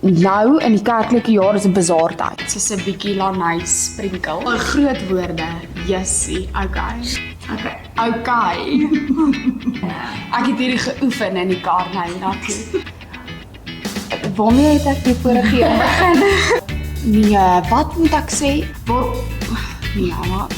Nou, in die kerklike jaar is 'n bazaartyd. Soos 'n bietjie lanai sprinkel. Groot woorde. Jessie, okay. Ek het hierdie geoefen in die kar nou daartoe. Waarmee het ek die vorige jaar begin? Nee, wat moet ek sê? Ja, wat?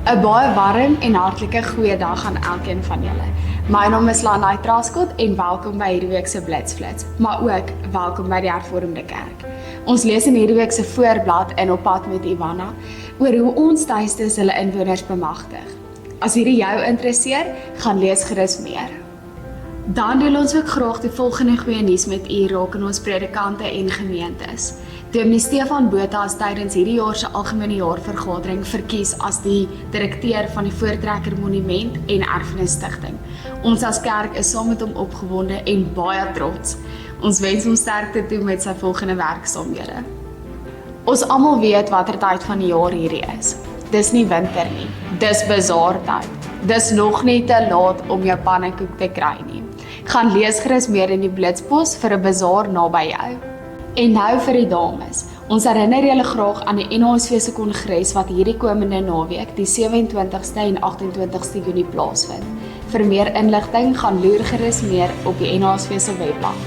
'n Baie warm en hartlike goeiedag aan elkeen van julle. My naam is Lanai Traskot en welkom by hierdie week se Blitsflits, maar ook welkom by die Hervormde Kerk. Ons lees in hierdie week se voorblad in Op pad met Ivana oor hoe ons tuistes hulle inwoners bemagtig. As hierdie jou interesseer, gaan lees gerus meer. Dan deel ons ook graag die volgende goeie nuus met u rakende ons predikante en gemeentes. Dominee Stefan Botha is tydens hierdie jaar se algemene jaarvergadering verkies as die direkteur van die Voortrekker Monument en Erfenis Stichting. Ons as kerk is saam met hom opgewonde en baie trots. Ons wens hom sterkte toe met sy volgende werksaamhede. Ons almal weet watter tyd van die jaar hierdie is. Dis nie winter nie, dis bazaartyd. Dis nog nie te laat om jou pannekoek te kry nie. Gaan lees gerus meer in die Blitspos vir 'n bazaar naby jou. En nou vir die dames. Ons herinner julle graag aan die NHSV se kongres wat hierdie komende naweek, die 27ste en 28ste Junie plaasvind. Vir meer inligting gaan loer gerus meer op die NHSV se webblad.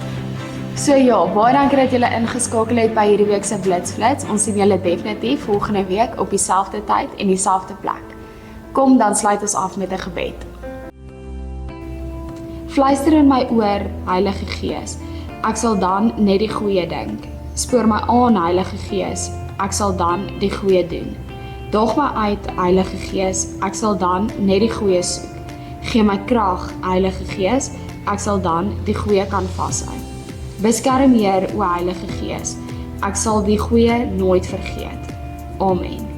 So ja, baie dankie dat julle ingeskakel het by hierdie week se Blitsflits. Ons sien julle definitief volgende week op dieselfde tyd en dieselfde plek. Kom, dan sluit ons af met 'n gebed. Fluister in my oor, Heilige Gees. Ek sal dan net die goeie dink. Spoor my aan, Heilige Gees. Ek sal dan die goeie doen. Daag my uit, Heilige Gees. Ek sal dan net die goeie soek. Gee my krag, Heilige Gees. Ek sal dan die goeie kan vashou. Beskerm Heer, o Heilige Gees. Ek sal die goeie nooit vergeet. Amen.